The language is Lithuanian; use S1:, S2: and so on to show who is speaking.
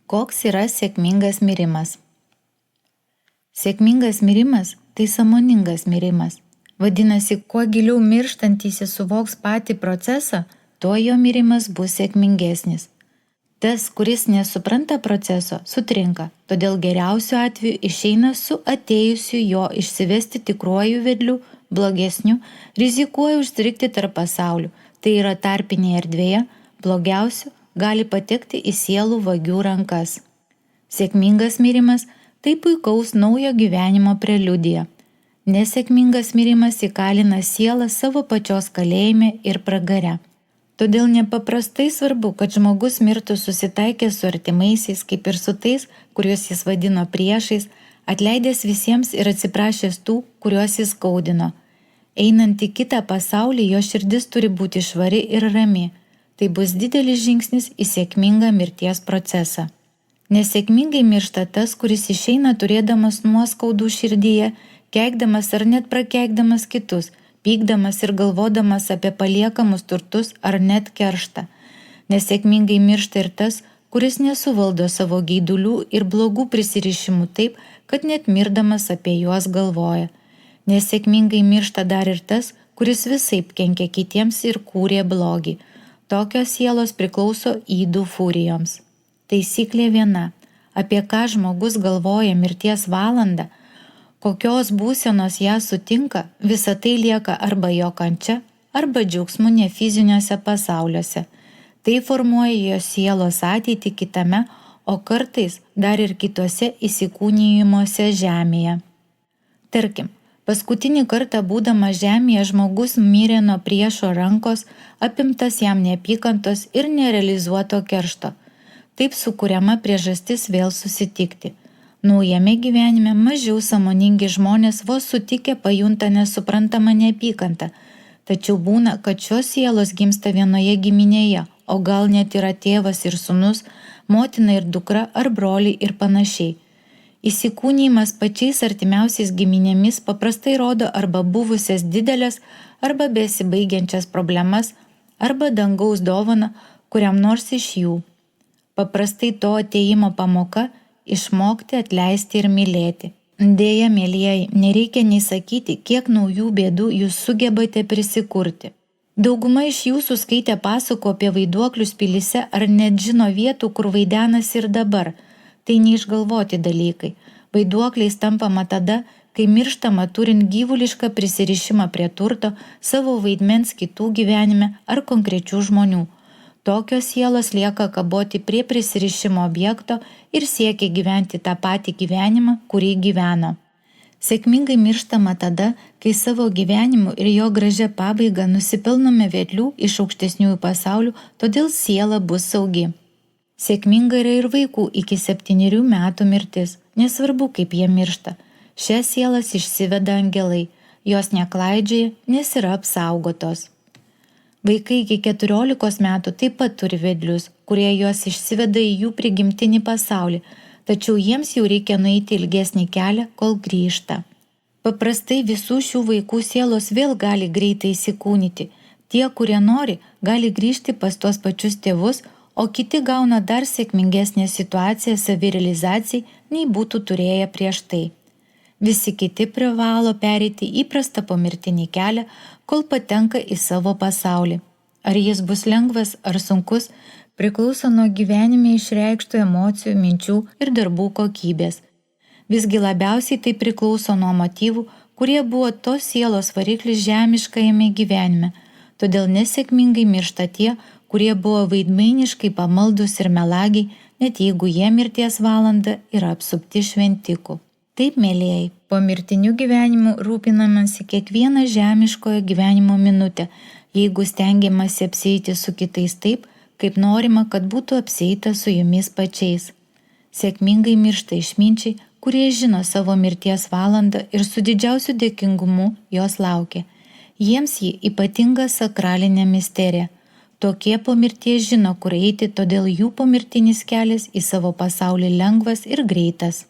S1: Koks yra sėkmingas mirimas? Sėkmingas mirimas – tai sąmoningas mirimas. Vadinasi, kuo giliau mirštantysis suvoks patį procesą, tuo jo mirimas bus sėkmingesnis. Tas, kuris nesupranta proceso, sutrinka, todėl geriausiu atveju išeina su atėjusiu jo išsivesti tikruoju vedliu, blogesniu, rizikuoja užstrigti tarp pasaulių, tai yra tarpinėje erdvėje, blogiausiu gali patekti į sielų vagių rankas. Sėkmingas mirimas – tai puikaus naujo gyvenimo preliudija. Nesėkmingas mirimas įkalina sielą savo pačios kalėjime ir pragare. Todėl nepaprastai svarbu, kad žmogus mirtų susitaikęs su artimaisiais, kaip ir su tais, kuriuos jis vadino priešais, atleidęs visiems ir atsiprašęs tų, kuriuos jis skaudino. Einant į kitą pasaulį, jo širdis turi būti švari ir rami. Tai bus didelis žingsnis į sėkmingą mirties procesą. Nesėkmingai miršta tas, kuris išeina turėdamas nuoskaudų širdyje, keikdamas ar net prakeikdamas kitus, pykdamas ir galvodamas apie paliekamus turtus ar net kerštą. Nesėkmingai miršta ir tas, kuris nesuvaldo savo geidulių ir blogų prisirišimų taip, kad net mirdamas apie juos galvoja. Nesėkmingai miršta dar ir tas, kuris visaip kenkia kitiems ir kūrė blogį. Tokios sielos priklauso ydų fūrijoms. Taisyklė viena. Apie ką žmogus galvoja mirties valandą, kokios būsenos ją sutinka, visa tai lieka arba jo kančia, arba džiaugsmu nefiziniuose pasauliuose. Tai formuoja jo sielos ateitį kitame, o kartais dar ir kitose įsikūnijimuose žemėje. Tarkim, paskutinį kartą būdamas žemėje žmogus mirė nuo priešo rankos, apimtas jam neapykantos ir nerealizuoto keršto. Taip sukuriama priežastis vėl susitikti. Naujame gyvenime mažiau sąmoningi žmonės vos sutikę pajunta nesuprantamą neapykantą, tačiau būna, kad šios sielos gimsta vienoje giminėje, o gal net yra tėvas ir sūnus, motina ir dukra ar broliai ir panašiai. Įsikūnijimas pačiais artimiausiais giminėmis paprastai rodo arba buvusias didelės, arba besibaigiančias problemas, arba dangaus dovaną kuriam nors iš jų. Paprastai to atėjimo pamoka – išmokti atleisti ir mylėti. Deja, mielieji, nereikia nei sakyti, kiek naujų bėdų jūs sugebate prisikurti. Dauguma iš jūsų skaitė pasakų apie vaiduoklius pilyse ar net žino vietų, kur vaidenasi ir dabar. Tai neišgalvoti dalykai. Vaiduokliais tampama tada, kai mirštama turint gyvulišką prisirišimą prie turto, savo vaidmens kitų gyvenime ar konkrečių žmonių. Tokios sielos lieka kaboti prie prisirišimo objekto ir siekia gyventi tą patį gyvenimą, kurį gyveno. Sėkmingai mirštama tada, kai savo gyvenimu ir jo gražia pabaiga nusipelnome vedlių iš aukštesniųjų pasaulių, todėl siela bus saugi. Sėkminga yra ir vaikų iki 7 metų mirtis, nesvarbu kaip jie miršta. Šias sielas išsiveda angelai, jos neklaidžioja, nes yra apsaugotos. Vaikai iki 14 metų taip pat turi vedlius, kurie juos išsiveda į jų prigimtinį pasaulį, tačiau jiems jau reikia nueiti ilgesnį kelią, kol grįžta. Paprastai visų šių vaikų sielos vėl gali greitai įsikūnyti. Tie, kurie nori, gali grįžti pas tuos pačius tėvus, o kiti gauna dar sėkmingesnę situaciją savirealizacijai, nei būtų turėję prieš tai. Visi kiti privalo pereiti įprastą pomirtinį kelią, kol patenka į savo pasaulį. Ar jis bus lengvas ar sunkus, priklauso nuo gyvenime išreikštų emocijų, minčių ir darbų kokybės. Visgi labiausiai tai priklauso nuo motyvų, kurie buvo tos sielos variklis žemiškajame gyvenime. Todėl nesėkmingai miršta tie, kurie buvo vaidmainiškai pamaldus ir melagiai, net jeigu jie mirties valandą yra apsupti šventikų. Taip, mielieji, po mirtiniu gyvenimu rūpinamasi kiekvieną žemiškojo gyvenimo minutę, jeigu stengiamasi apsieiti su kitais taip, kaip norima, kad būtų apsieita su jumis pačiais. Sėkmingai miršta išminčiai, kurie žino savo mirties valandą ir su didžiausiu dėkingumu jos laukia. Jiems ji ypatinga sakralinė misterija. Tokie po mirties žino, kur eiti, todėl jų pomirtinis kelias į savo pasaulį lengvas ir greitas.